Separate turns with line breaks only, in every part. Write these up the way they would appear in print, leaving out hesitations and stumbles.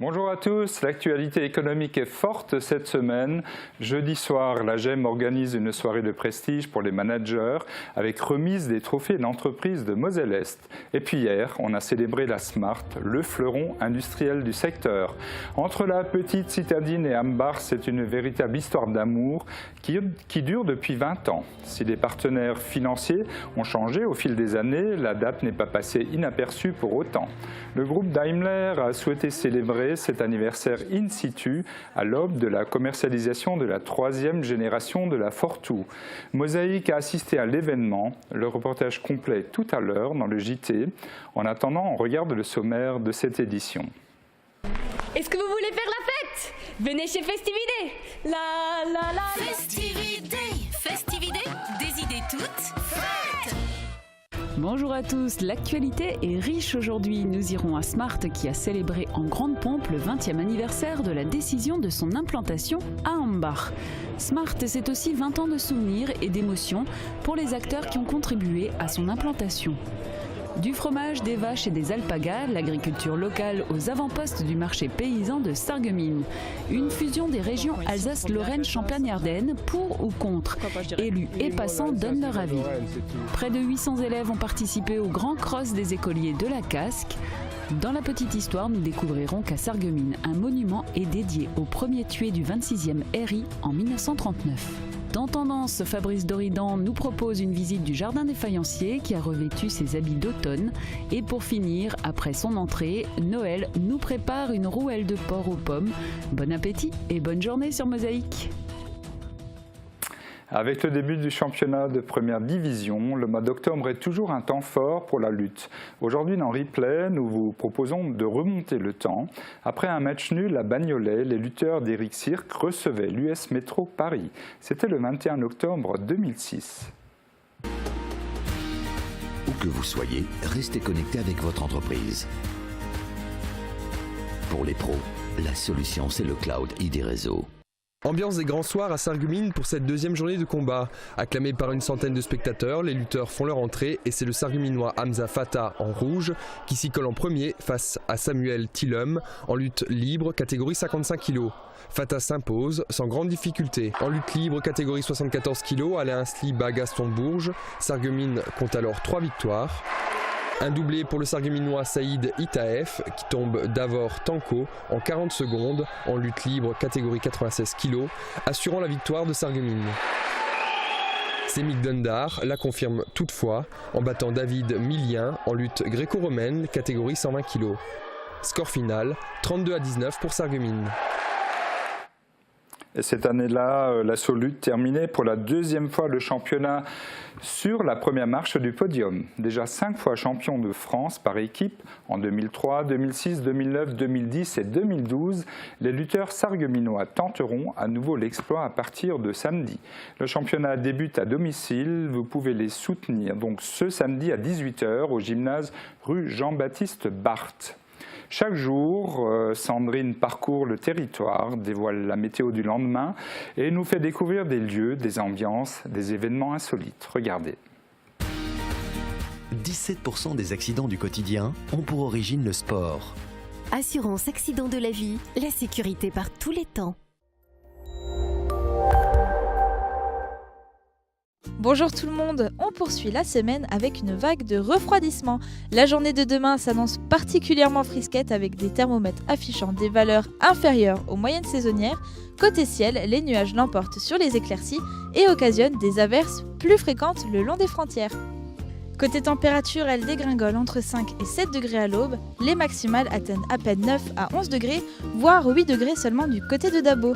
Bonjour à tous, l'actualité économique est forte cette semaine. Jeudi soir, la GEM organise une soirée de prestige pour les managers avec remise des trophées d'entreprise de Moselle-Est. Et puis hier, on a célébré la Smart, le fleuron industriel du secteur. Entre la petite citadine et Ambach, c'est une véritable histoire d'amour qui dure depuis 20 ans. Si les partenaires financiers ont changé au fil des années, la date n'est pas passée inaperçue pour autant. Le groupe Daimler a souhaité célébrer cet anniversaire in situ à l'aube de la commercialisation de la troisième génération de la Fortwo. Mosaïque a assisté à l'événement, le reportage complet tout à l'heure dans le JT. En attendant, on regarde le sommaire de cette édition.
Est-ce que vous voulez faire la fête? Venez chez Festivité.
Festivité, des idées toutes faites.
Bonjour à tous, l'actualité est riche aujourd'hui. Nous irons à Smart qui a célébré en grande pompe le 20e anniversaire de la décision de son implantation à Ambach. Smart, c'est aussi 20 ans de souvenirs et d'émotions pour les acteurs qui ont contribué à son implantation. Du fromage, des vaches et des alpagas, l'agriculture locale aux avant-postes du marché paysan de Sarreguemines. Une fusion des régions Alsace, Lorraine, Champagne-Ardenne, pour ou contre. Élus et passants donnent leur avis. Près de 800 élèves ont participé au grand cross des écoliers de la Casque. Dans la petite histoire, nous découvrirons qu'à Sarreguemines, un monument est dédié au premier tué du 26e RI en 1939. Dans Tendance, Fabrice Doridan nous propose une visite du jardin des faïenciers qui a revêtu ses habits d'automne. Et pour finir, après son entrée, Noël nous prépare une rouelle de porc aux pommes. Bon appétit et bonne journée sur Mosaïque.
Avec le début du championnat de première division, le mois d'octobre est toujours un temps fort pour la lutte. Aujourd'hui dans Replay, nous vous proposons de remonter le temps. Après un match nul à Bagnolet, les lutteurs d'Éric Cirque recevaient l'US Métro Paris. C'était le 21 octobre 2006.
Où que vous soyez, restez connecté avec votre entreprise. Pour les pros, la solution c'est le cloud ID Réseau.
Ambiance des grands soirs à Sarreguemines pour cette deuxième journée de combat. Acclamés par une centaine de spectateurs, les lutteurs font leur entrée et c'est le Sarregueminois Hamza Fata en rouge qui s'y colle en premier face à Samuel Tillum en lutte libre catégorie 55 kg. Fata s'impose sans grande difficulté. En lutte libre catégorie 74 kg, Alain Asli bat Gaston Bourges. Sarreguemines compte alors 3 victoires. Un doublé pour le Sarregueminois Saïd Itaef qui tombe d'Avor Tanko en 40 secondes en lutte libre catégorie 96 kg, assurant la victoire de Sarreguemines. Sémic Dundar la confirme toutefois en battant David Millien en lutte gréco-romaine catégorie 120 kg. Score final 32-19 pour Sarreguemines.
Et cette année-là, l'Assaut Lutte terminait pour la deuxième fois le championnat sur la première marche du podium. Déjà 5 fois champion de France par équipe en 2003, 2006, 2009, 2010 et 2012, les lutteurs sarregueminois tenteront à nouveau l'exploit à partir de samedi. Le championnat débute à domicile, vous pouvez les soutenir donc ce samedi à 18 h au gymnase rue Jean-Baptiste Barthes. Chaque jour, Sandrine parcourt le territoire, dévoile la météo du lendemain et nous fait découvrir des lieux, des ambiances, des événements insolites. Regardez.
17% des accidents du quotidien ont pour origine le sport.
Assurance accident de la vie, la sécurité par tous les temps.
Bonjour tout le monde, on poursuit la semaine avec une vague de refroidissement. La journée de demain s'annonce particulièrement frisquette avec des thermomètres affichant des valeurs inférieures aux moyennes saisonnières. Côté ciel, les nuages l'emportent sur les éclaircies et occasionnent des averses plus fréquentes le long des frontières. Côté température, elle dégringole entre 5 et 7 degrés à l'aube. Les maximales atteignent à peine 9 à 11 degrés, voire 8 degrés seulement du côté de Dabo.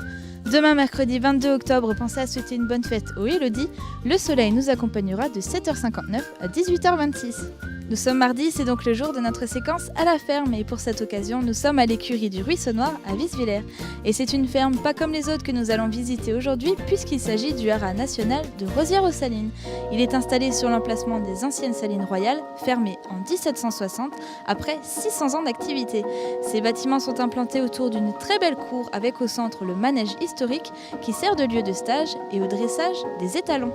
Demain, mercredi 22 octobre, pensez à souhaiter une bonne fête aux Élodie. Le soleil nous accompagnera de 7h59 à 18h26. Nous sommes mardi, c'est donc le jour de notre séquence à la ferme et pour cette occasion, nous sommes à l'écurie du Ruisseau Noir à Visvillers. Et c'est une ferme pas comme les autres que nous allons visiter aujourd'hui puisqu'il s'agit du haras national de Rosières-aux-Salines. Il est installé sur l'emplacement des anciennes salines royales, fermées en 1760 après 600 ans d'activité. Ces bâtiments sont implantés autour d'une très belle cour avec au centre le manège historique qui sert de lieu de stage et au dressage des étalons.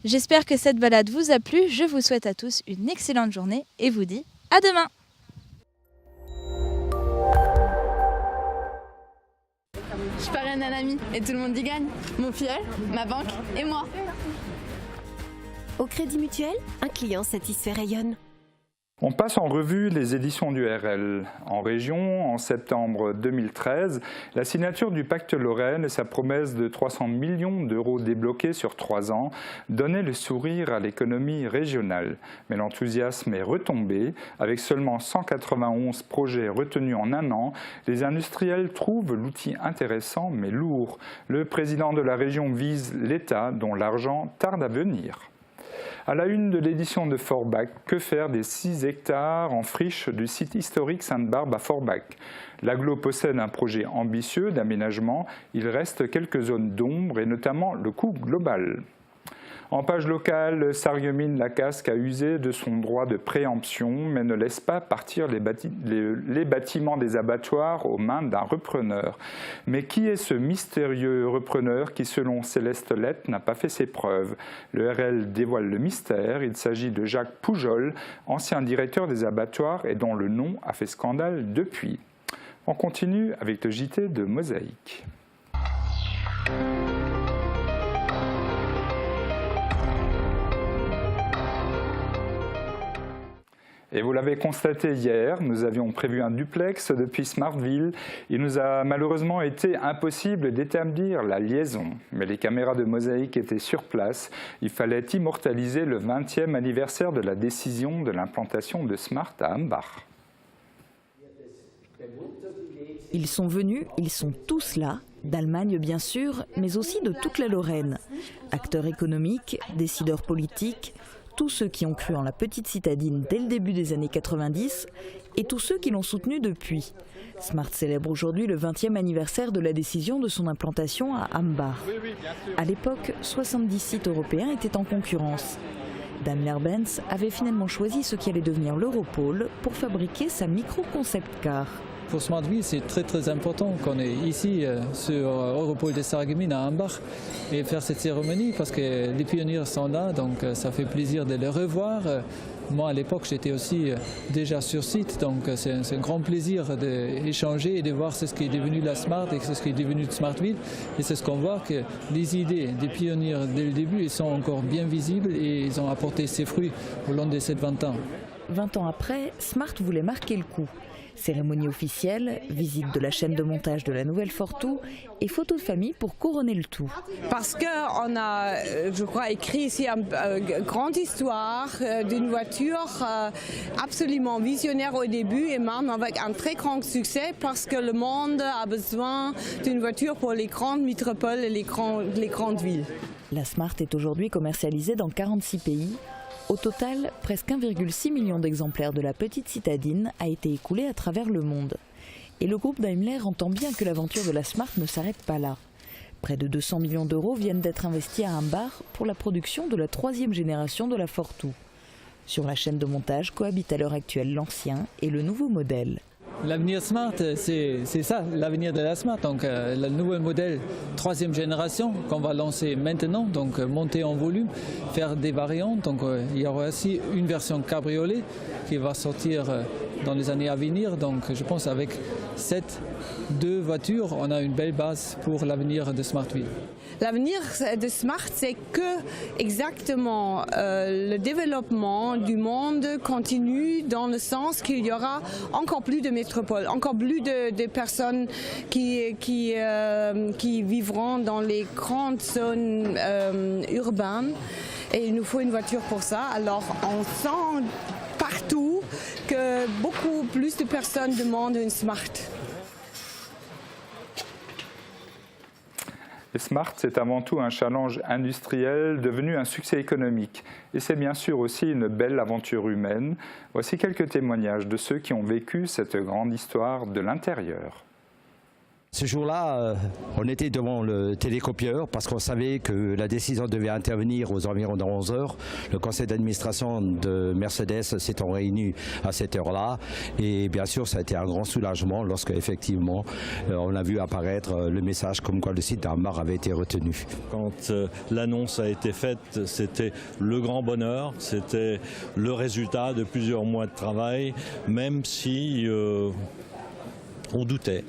J'espère que cette balade vous a plu. Je vous souhaite à tous une excellente journée et vous dis à demain.
Je parraine un ami et tout le monde y gagne. Mon filleul, ma banque et moi.
Au Crédit Mutuel, un client satisfait rayonne.
On passe en revue les éditions du RL. En région, en septembre 2013, la signature du pacte Lorraine et sa promesse de 300 millions d'euros débloqués sur 3 ans donnaient le sourire à l'économie régionale. Mais l'enthousiasme est retombé. Avec seulement 191 projets retenus en 1 an, les industriels trouvent l'outil intéressant mais lourd. Le président de la région vise l'État dont l'argent tarde à venir. À la une de l'édition de Forbach, que faire des 6 hectares en friche du site historique Sainte-Barbe à Forbach? L'agglo possède un projet ambitieux d'aménagement, il reste quelques zones d'ombre et notamment le coût global. En page locale, Sarreguemines-Lacasque a usé de son droit de préemption, mais ne laisse pas partir les bâtiments des abattoirs aux mains d'un repreneur. Mais qui est ce mystérieux repreneur qui, selon Céleste Lett, n'a pas fait ses preuves? Le RL dévoile le mystère. Il s'agit de Jacques Poujol, ancien directeur des abattoirs et dont le nom a fait scandale depuis. On continue avec le JT de Mosaïque. Et vous l'avez constaté hier, nous avions prévu un duplex depuis Smartville. Il nous a malheureusement été impossible d'établir la liaison. Mais les caméras de Mosaïque étaient sur place. Il fallait immortaliser le 20e anniversaire de la décision de l'implantation de Smart à Hambach.
Ils sont venus, ils sont tous là, d'Allemagne bien sûr, mais aussi de toute la Lorraine. Acteurs économiques, décideurs politiques, tous ceux qui ont cru en la petite citadine dès le début des années 90 et tous ceux qui l'ont soutenue depuis. Smart célèbre aujourd'hui le 20e anniversaire de la décision de son implantation à Hambach. À l'époque, 70 sites européens étaient en concurrence. Daimler-Benz avait finalement choisi ce qui allait devenir l'Europole pour fabriquer sa micro-concept car.
Pour Smartville, c'est très important qu'on est ici sur Europol de Sarreguemines à Hambach et faire cette cérémonie parce que les pionniers sont là, donc ça fait plaisir de les revoir. Moi, à l'époque, j'étais aussi déjà sur site, donc c'est un grand plaisir d'échanger et de voir ce qui est devenu la Smart et ce qui est devenu Smartville. Et c'est ce qu'on voit, que les idées des pionniers dès le début elles sont encore bien visibles et ils ont apporté ses fruits au long de ces 20 ans.
20 ans après, Smart voulait marquer le coup. Cérémonie officielle, visite de la chaîne de montage de la Nouvelle Fortou et photos de famille pour couronner le tout.
Parce qu'on a, je crois, écrit ici une grande histoire d'une voiture absolument visionnaire au début et même avec un très grand succès parce que le monde a besoin d'une voiture pour les grandes métropoles et les grandes villes.
La Smart est aujourd'hui commercialisée dans 46 pays. Au total, presque 1,6 million d'exemplaires de la petite citadine a été écoulé à travers le monde. Et le groupe Daimler entend bien que l'aventure de la Smart ne s'arrête pas là. Près de 200 millions d'euros viennent d'être investis à Hambach pour la production de la 3e génération de la Fortou. Sur la chaîne de montage cohabitent à l'heure actuelle l'ancien et le nouveau modèle.
L'avenir Smart, c'est ça, l'avenir de la Smart. Donc le nouveau modèle 3e génération qu'on va lancer maintenant, donc monter en volume, faire des variantes. Donc il y aura aussi une version cabriolet qui va sortir dans les années à venir. Donc je pense avec ces 2 voitures, on a une belle base pour l'avenir de Smartville.
L'avenir de Smart, c'est que exactement le développement du monde continue dans le sens qu'il y aura encore plus de métropoles, encore plus de personnes qui vivront dans les grandes zones urbaines. Et il nous faut une voiture pour ça. Alors on sent partout que beaucoup plus de personnes demandent une Smart.
Et Smart, c'est avant tout un challenge industriel devenu un succès économique. Et c'est bien sûr aussi une belle aventure humaine. Voici quelques témoignages de ceux qui ont vécu cette grande histoire de l'intérieur.
Ce jour-là, on était devant le télécopieur parce qu'on savait que la décision devait intervenir aux environs de 11 h. Le conseil d'administration de Mercedes s'est réuni à cette heure-là et bien sûr ça a été un grand soulagement lorsque effectivement on a vu apparaître le message comme quoi le site d'Ambach avait été retenu.
Quand l'annonce a été faite, c'était le grand bonheur, c'était le résultat de plusieurs mois de travail, même si on doutait.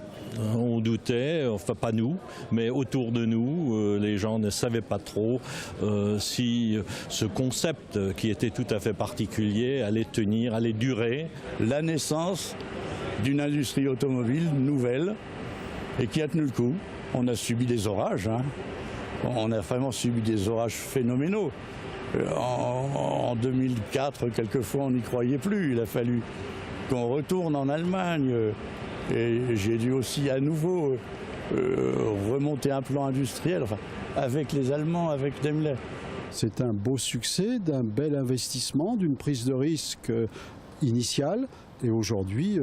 On doutait, enfin pas nous, mais autour de nous, les gens ne savaient pas trop si ce concept qui était tout à fait particulier allait tenir, allait durer.
La naissance d'une industrie automobile nouvelle et qui a tenu le coup. On a subi des orages, hein. On a vraiment subi des orages phénoménaux. En 2004, quelquefois on n'y croyait plus, il a fallu qu'on retourne en Allemagne. Et j'ai dû aussi à nouveau remonter un plan industriel avec les Allemands, avec Daimler.
C'est un beau succès, d'un bel investissement, d'une prise de risque initiale. Et aujourd'hui,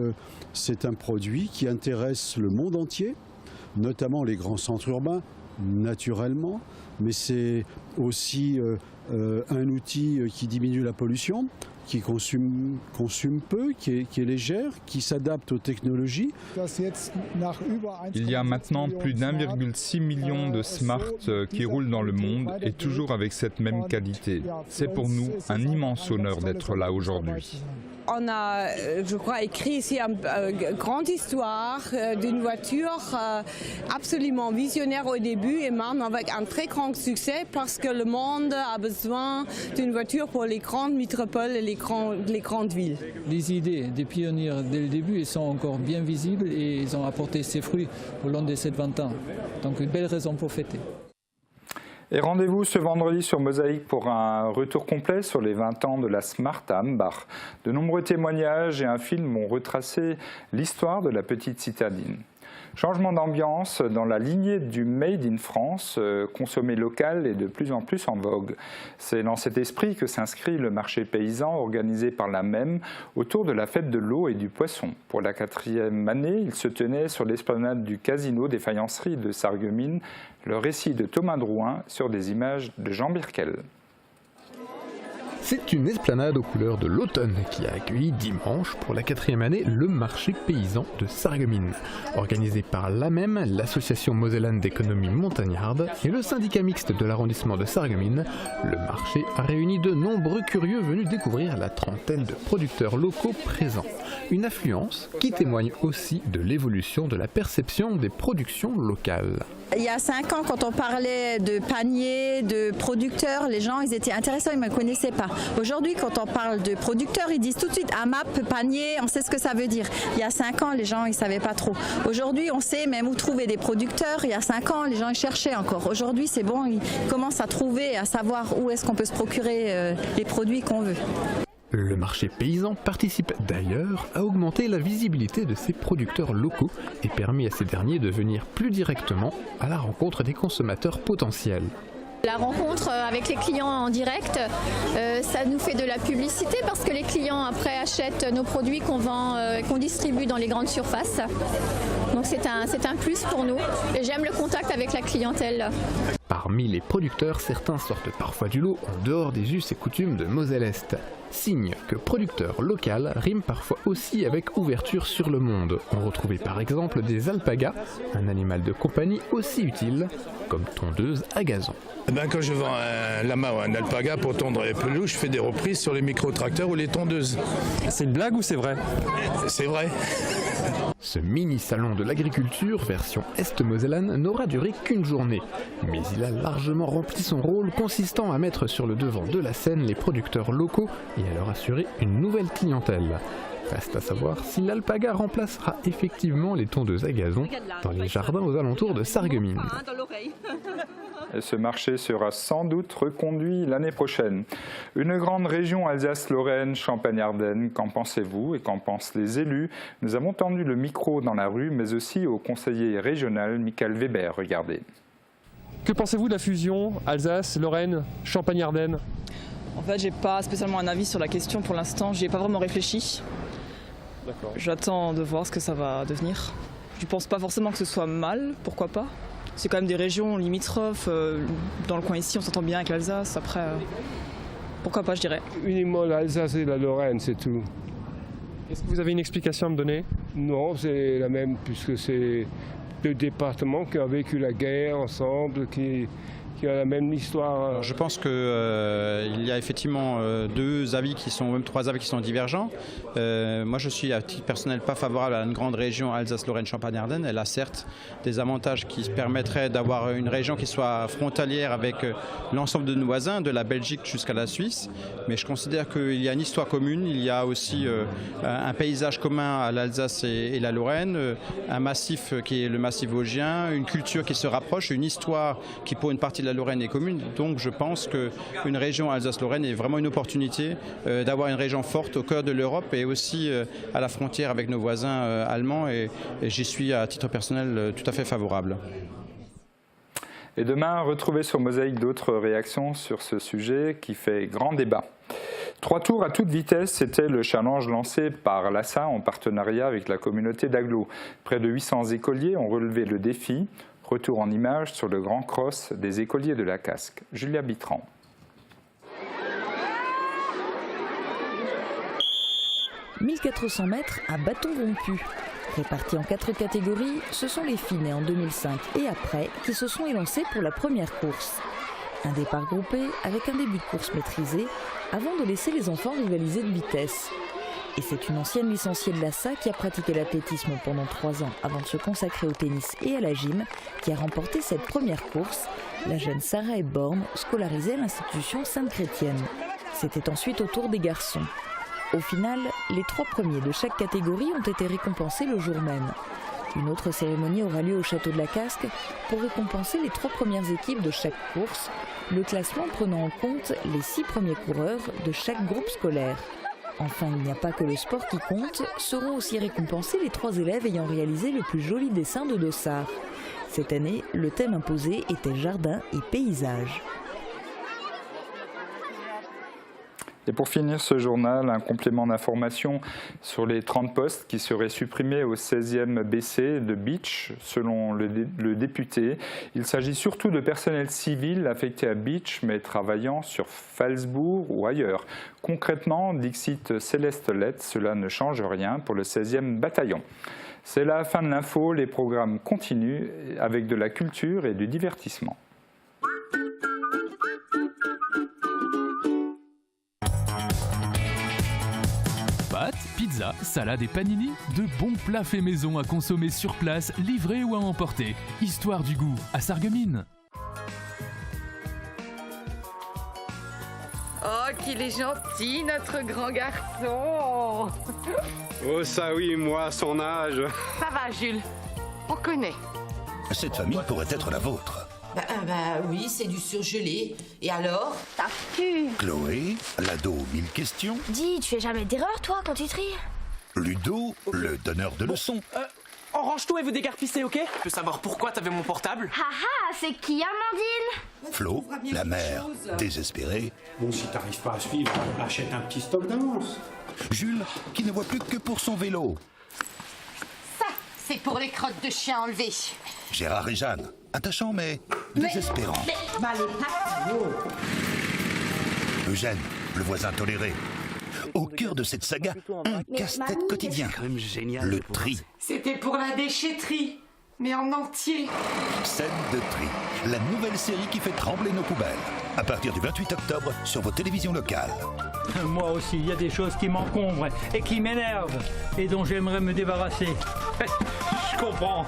c'est un produit qui intéresse le monde entier, notamment les grands centres urbains, naturellement. Mais c'est aussi un outil qui diminue la pollution, qui consomme peu, qui est légère, qui s'adapte aux technologies.
Il y a maintenant plus d'1,6 million de Smart qui roulent dans le monde et toujours avec cette même qualité. C'est pour nous un immense honneur d'être là aujourd'hui.
On a, je crois, écrit ici une grande histoire d'une voiture absolument visionnaire au début et maintenant avec un très grand succès parce que le monde a besoin d'une voiture pour les grandes métropoles et les grandes villes.
Les idées des pionniers dès le début elles sont encore bien visibles et ils ont apporté ses fruits au long de ces 20 ans. Donc une belle raison pour fêter.
Et rendez-vous ce vendredi sur Mosaïque pour un retour complet sur les 20 ans de la Smart à Ambach. De nombreux témoignages et un film ont retracé l'histoire de la petite citadine. Changement d'ambiance dans la lignée du Made in France, consommé local est de plus en plus en vogue. C'est dans cet esprit que s'inscrit le marché paysan organisé par la MEM autour de la fête de l'eau et du poisson. Pour la 4e année, il se tenait sur l'esplanade du casino des faïenceries de Sarreguemines, le récit de Thomas Drouin sur des images de Jean Birkel.
C'est une esplanade aux couleurs de l'automne qui a accueilli dimanche pour la 4e année le marché paysan de Sarreguemines. Organisé par l'AMEM, l'association mosellane d'économie montagnarde et le syndicat mixte de l'arrondissement de Sarreguemines, le marché a réuni de nombreux curieux venus découvrir la trentaine de producteurs locaux présents. Une affluence qui témoigne aussi de l'évolution de la perception des productions locales.
Il y a 5 ans, quand on parlait de paniers, de producteurs, les gens ils étaient intéressés, ils ne me connaissaient pas. Aujourd'hui, quand on parle de producteurs, ils disent tout de suite AMAP, panier, on sait ce que ça veut dire. Il y a 5 ans, les gens ils ne savaient pas trop. Aujourd'hui, on sait même où trouver des producteurs. Il y a 5 ans, les gens ils cherchaient encore. Aujourd'hui, c'est bon, ils commencent à trouver, à savoir où est-ce qu'on peut se procurer les produits qu'on veut.
Le marché paysan participe d'ailleurs à augmenter la visibilité de ces producteurs locaux et permet à ces derniers de venir plus directement à la rencontre des consommateurs potentiels.
La rencontre avec les clients en direct, ça nous fait de la publicité parce que les clients après achètent nos produits qu'on vend, qu'on distribue dans les grandes surfaces. Donc c'est un plus pour nous et j'aime le contact avec la clientèle.
Parmi les producteurs, certains sortent parfois du lot en dehors des us et coutumes de Moselle-Est. Signe que producteur local rime parfois aussi avec ouverture sur le monde. On retrouvait par exemple des alpagas, un animal de compagnie aussi utile comme tondeuse à gazon.
Quand je vends un lama ou un alpaga pour tondre les pelouses, je fais des reprises sur les micro-tracteurs ou les tondeuses.
C'est une blague ou c'est vrai?
C'est vrai.
Ce mini-salon de l'agriculture, version Est-Mosellane, n'aura duré qu'une journée. Mais il a largement rempli son rôle, consistant à mettre sur le devant de la scène les producteurs locaux et à leur assurer une nouvelle clientèle. Reste à savoir si l'alpaga remplacera effectivement les tondeuses à gazon dans les jardins aux alentours de Sarreguemines.
Et ce marché sera sans doute reconduit l'année prochaine. Une grande région Alsace-Lorraine, Champagne-Ardenne, qu'en pensez-vous et qu'en pensent les élus? Nous avons tendu le micro dans la rue, mais aussi au conseiller régional Michael Weber. Regardez.
Que pensez-vous de la fusion Alsace-Lorraine, Champagne-Ardenne?
En fait, j'ai pas spécialement un avis sur la question pour l'instant, j'y ai pas vraiment réfléchi. J'attends de voir ce que ça va devenir. Je pense pas forcément que ce soit mal, pourquoi pas. C'est quand même des régions limitrophes. Dans le coin ici, on s'entend bien avec l'Alsace. Après, pourquoi pas, je dirais.
Uniquement l'Alsace et la Lorraine, c'est tout.
Est-ce que vous avez une explication à me donner?
Non, c'est la même, puisque c'est deux départements qui ont vécu la guerre ensemble, qui ont la même histoire.
Alors, je pense qu'il y a effectivement même trois avis qui sont divergents. Moi, je suis à titre personnel pas favorable à une grande région Alsace-Lorraine-Champagne-Ardenne. Elle a certes des avantages qui permettraient d'avoir une région qui soit frontalière avec l'ensemble de nos voisins, de la Belgique jusqu'à la Suisse. Mais je considère qu'il y a une histoire commune, il y a aussi un paysage commun à l'Alsace et la Lorraine, un massif qui est le massif vosgien, une culture qui se rapproche, une histoire qui pour une partie de la Lorraine est commune. Donc je pense qu'une région Alsace-Lorraine est vraiment une opportunité d'avoir une région forte au cœur de l'Europe et aussi à la frontière avec nos voisins allemands et j'y suis à titre personnel tout à fait favorable.
Et demain, retrouvez sur Mosaïque d'autres réactions sur ce sujet qui fait grand débat. 3 tours à toute vitesse, c'était le challenge lancé par l'ASSA en partenariat avec la communauté d'Aglo. Près de 800 écoliers ont relevé le défi. Retour en images sur le grand cross des écoliers de la Casque. Julia Bitran.
« 1400 mètres à bâton rompu. Répartis en 4 catégories, ce sont les filles nées en 2005 et après qui se sont élancées pour la première course. Un départ groupé avec un début de course maîtrisé avant de laisser les enfants rivaliser de vitesse. Et c'est une ancienne licenciée de l'ASSA qui a pratiqué l'athlétisme pendant 3 ans avant de se consacrer au tennis et à la gym qui a remporté cette première course, la jeune Sarah Eborn, scolarisée à l'institution Sainte-Chrétienne. C'était ensuite au tour des garçons. Au final, les 3 premiers de chaque catégorie ont été récompensés le jour même. Une autre cérémonie aura lieu au château de la Casque pour récompenser les 3 premières équipes de chaque course, le classement prenant en compte les 6 premiers coureurs de chaque groupe scolaire. Enfin, il n'y a pas que le sport qui compte, seront aussi récompensés les 3 élèves ayant réalisé le plus joli dessin de dossard. Cette année, le thème imposé était jardin et paysage.
Et pour finir ce journal, un complément d'information sur les 30 postes qui seraient supprimés au 16e BC de Beach, selon le député. Il s'agit surtout de personnel civil affecté à Beach, mais travaillant sur Phalsbourg ou ailleurs. Concrètement, dixit Céleste Lett, cela ne change rien pour le 16e bataillon. C'est la fin de l'info, les programmes continuent avec de la culture et du divertissement.
Pâtes, pizza, salade et panini, de bons plats faits maison à consommer sur place, livrés ou à emporter. Histoire du goût à Sarreguemines.
Oh, qu'il est gentil, notre grand garçon.
Oh ça oui, moi, à son âge.
Ça va, Jules, on connaît.
Cette famille pourrait être la vôtre.
Bah oui, c'est du surgelé. Et alors?
T'as pu.
Chloé, l'ado aux 1000 questions.
Dis, tu fais jamais d'erreur, toi, quand tu tries?
Ludo, le donneur de leçons.
On range tout et vous dégarpissez, ok? Je peux savoir pourquoi t'avais mon portable?
Haha, c'est qui, Amandine?
Flo, la mère, désespérée.
Bon, si t'arrives pas à suivre, achète un petit stock d'avance.
Jules, qui ne voit plus que pour son vélo.
Ça, c'est pour les crottes de chien enlevées.
Gérard et Jeanne, attachants mais désespérants.
Bah, les pattes.
Eugène, le voisin toléré. Au cœur de cette saga, un casse-tête quotidien. Le tri.
C'était pour la déchetterie, mais en entier.
Scène de tri, la nouvelle série qui fait trembler nos poubelles. À partir du 28 octobre sur vos télévisions locales.
Moi aussi, il y a des choses qui m'encombrent et qui m'énervent et dont j'aimerais me débarrasser. Je comprends.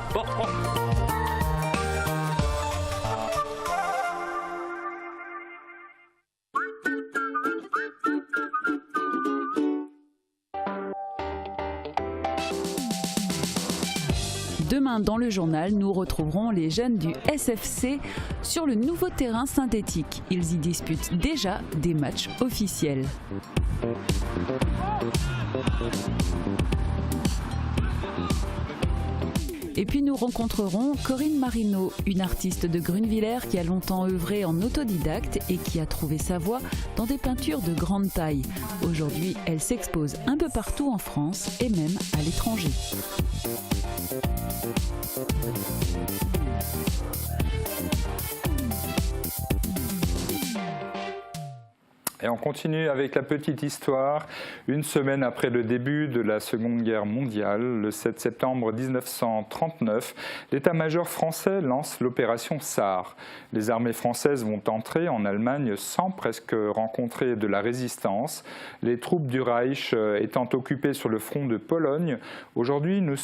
Demain, dans le journal, nous retrouverons les jeunes du SFC sur le nouveau terrain synthétique. Ils y disputent déjà des matchs officiels. Et puis nous rencontrerons Corinne Marino, une artiste de Grunewiller qui a longtemps œuvré en autodidacte et qui a trouvé sa voie dans des peintures de grande taille. Aujourd'hui, elle s'expose un peu partout en France et même à l'étranger.
Et on continue avec la petite histoire. Une semaine après le début de la Seconde Guerre mondiale, le 7 septembre 1939, l'état-major français lance l'opération Sar. Les armées françaises vont entrer en Allemagne sans presque rencontrer de la résistance. Les troupes du Reich étant occupées sur le front de Pologne, aujourd'hui nous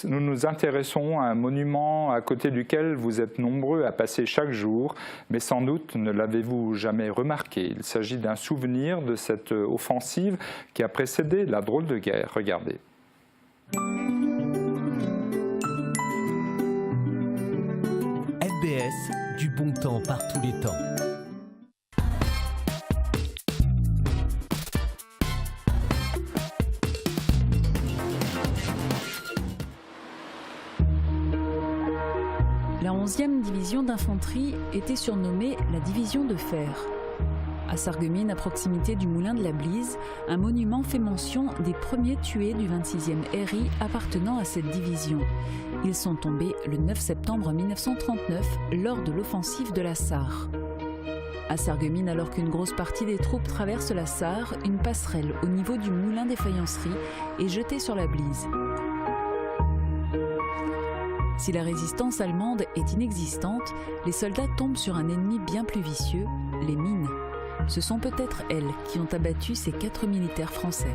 nous intéressons à un monument à côté duquel vous êtes nombreux à passer chaque jour, mais sans doute ne l'avez-vous jamais remarqué. Il s'agit d'un souvenir de cette offensive qui a précédé la drôle de guerre. Regardez.
FBS, du bon temps par tous les temps.
La 11e division d'infanterie était surnommée la division de fer. À Sarreguemines, à proximité du moulin de la Blise, un monument fait mention des premiers tués du 26e RI appartenant à cette division. Ils sont tombés le 9 septembre 1939 lors de l'offensive de la Sarre. À Sarreguemines, alors qu'une grosse partie des troupes traverse la Sarre, une passerelle au niveau du moulin des faïenceries est jetée sur la Blise. Si la résistance allemande est inexistante, les soldats tombent sur un ennemi bien plus vicieux, les mines. Ce sont peut-être elles qui ont abattu ces 4 militaires français.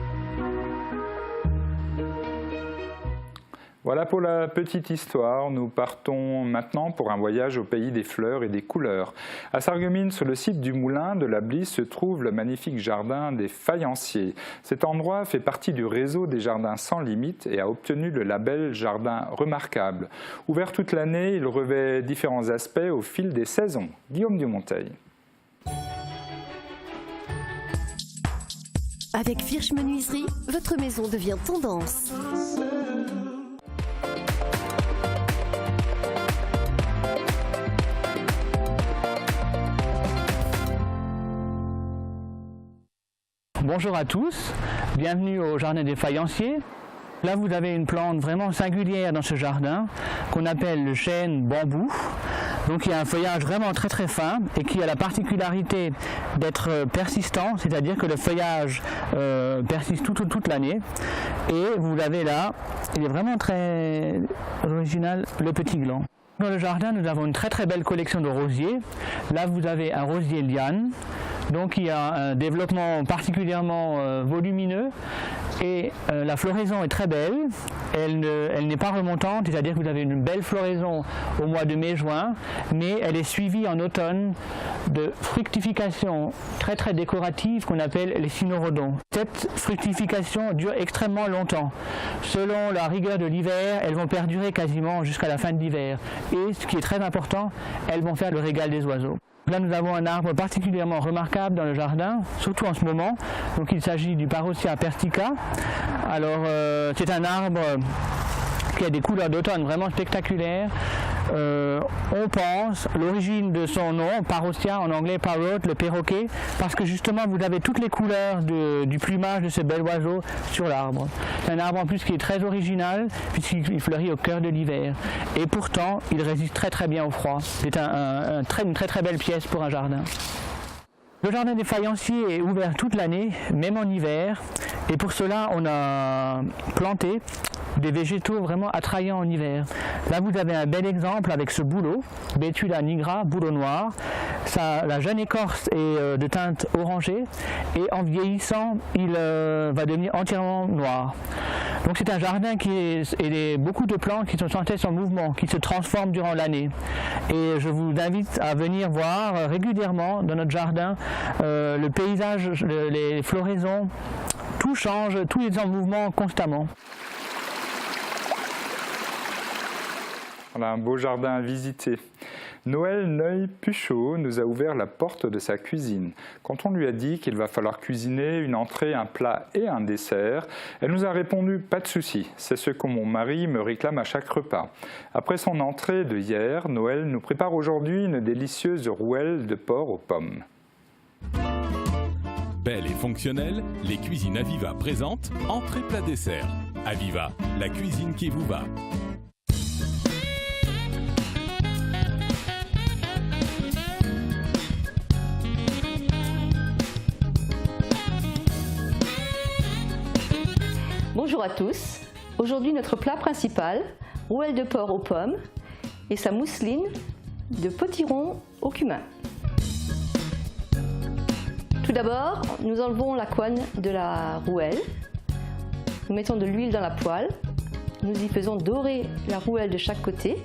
Voilà pour la petite histoire. Nous partons maintenant pour un voyage au pays des fleurs et des couleurs. À Sarreguemines, sur le site du moulin de la Blise, se trouve le magnifique jardin des Faïenciers. Cet endroit fait partie du réseau des jardins sans limite et a obtenu le label Jardin remarquable. Ouvert toute l'année, il revêt différents aspects au fil des saisons. Guillaume Dumonteil.
Avec Firsch Menuiserie, votre maison devient tendance.
Bonjour à tous, bienvenue au Jardin des Faïenciers. Là vous avez une plante vraiment singulière dans ce jardin qu'on appelle le chêne bambou. Donc il y a un feuillage vraiment très très fin et qui a la particularité d'être persistant, c'est-à-dire que le feuillage persiste toute l'année. Et vous l'avez là, il est vraiment très original, le petit gland. Dans le jardin, nous avons une très très belle collection de rosiers. Là vous avez un rosier liane, donc il y a un développement particulièrement volumineux. Et la floraison est très belle, elle n'est pas remontante, c'est-à-dire que vous avez une belle floraison au mois de mai-juin, mais elle est suivie en automne de fructification très très décorative qu'on appelle les cynorhodons. Cette fructification dure extrêmement longtemps. Selon la rigueur de l'hiver, elles vont perdurer quasiment jusqu'à la fin de l'hiver. Et ce qui est très important, elles vont faire le régal des oiseaux. Là, nous avons un arbre particulièrement remarquable dans le jardin, surtout en ce moment. Donc, il s'agit du Parrhosia perstica. Alors, c'est un arbre qui a des couleurs d'automne vraiment spectaculaires. On pense l'origine de son nom, Parrhosia en anglais parrot, le perroquet, parce que justement vous avez toutes les couleurs du plumage de ce bel oiseau sur l'arbre. C'est un arbre en plus qui est très original puisqu'il fleurit au cœur de l'hiver. Et pourtant, il résiste très très bien au froid. C'est une très très belle pièce pour un jardin. Le jardin des Faïenciers est ouvert toute l'année, même en hiver. Et pour cela, on a planté des végétaux vraiment attrayants en hiver. Là, vous avez un bel exemple avec ce bouleau, Betula nigra, bouleau noir. La jeune écorce est de teinte orangée et en vieillissant, il va devenir entièrement noir. Donc c'est un jardin et beaucoup de plantes qui sont sans cesse en mouvement, qui se transforment durant l'année. Et je vous invite à venir voir régulièrement dans notre jardin le paysage, les floraisons, tout change, tout est en mouvement constamment.
Voilà un beau jardin à visiter. Noël Neuil-Puchot nous a ouvert la porte de sa cuisine. Quand on lui a dit qu'il va falloir cuisiner une entrée, un plat et un dessert, elle nous a répondu « pas de souci, c'est ce que mon mari me réclame à chaque repas ». Après son entrée de hier, Noël nous prépare aujourd'hui une délicieuse rouelle de porc aux pommes.
Belle et fonctionnelle, les cuisines Aviva présentent entrée plat dessert. Aviva, la cuisine qui vous va.
Bonjour à tous. Aujourd'hui notre plat principal, rouelle de porc aux pommes et sa mousseline de potiron au cumin. Tout d'abord, nous enlevons la coigne de la rouelle. Nous mettons de l'huile dans la poêle. Nous y faisons dorer la rouelle de chaque côté.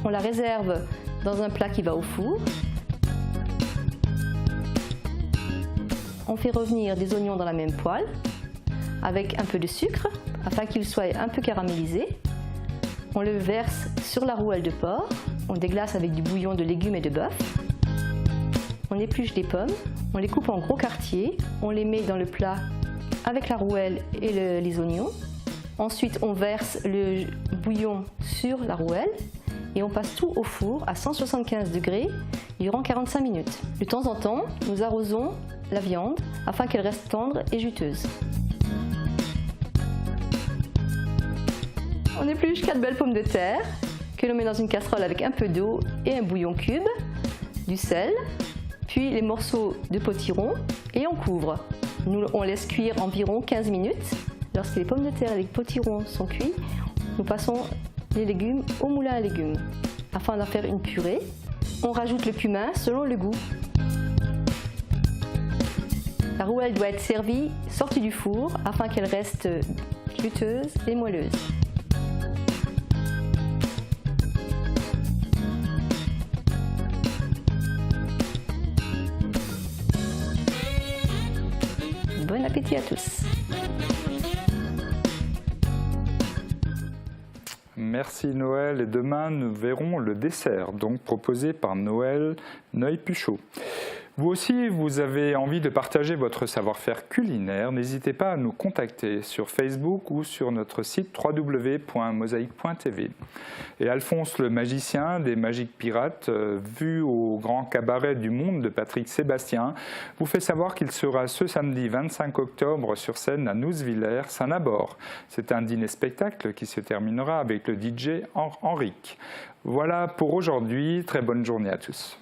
On la réserve dans un plat qui va au four. On fait revenir des oignons dans la même poêle avec un peu de sucre afin qu'ils soient un peu caramélisés. On le verse sur la rouelle de porc. On déglace avec du bouillon de légumes et de bœuf. On épluche des pommes, on les coupe en gros quartiers, on les met dans le plat avec la rouelle et les oignons. Ensuite, on verse le bouillon sur la rouelle et on passe tout au four à 175 degrés durant 45 minutes. De temps en temps, nous arrosons la viande afin qu'elle reste tendre et juteuse. On épluche 4 belles pommes de terre que l'on met dans une casserole avec un peu d'eau et un bouillon cube, du sel, puis les morceaux de potiron et on couvre. On laisse cuire environ 15 minutes. Lorsque les pommes de terre et les potirons sont cuits, nous passons les légumes au moulin à légumes. Afin d'en faire une purée, on rajoute le cumin selon le goût. La rouelle doit être servie sortie du four afin qu'elle reste juteuse et moelleuse. Bon appétit à tous.
Merci Noël, et demain nous verrons le dessert, donc proposé par Noël Neuil-Puchot. Vous aussi, vous avez envie de partager votre savoir-faire culinaire, n'hésitez pas à nous contacter sur Facebook ou sur notre site www.mosaïque.tv. Et Alphonse le magicien des Magiques Pirates, vu au grand cabaret du monde de Patrick Sébastien, vous fait savoir qu'il sera ce samedi 25 octobre sur scène à Nouzevillers, Saint-Nabord. C'est un dîner-spectacle qui se terminera avec le DJ Henrique. Voilà pour aujourd'hui, très bonne journée à tous.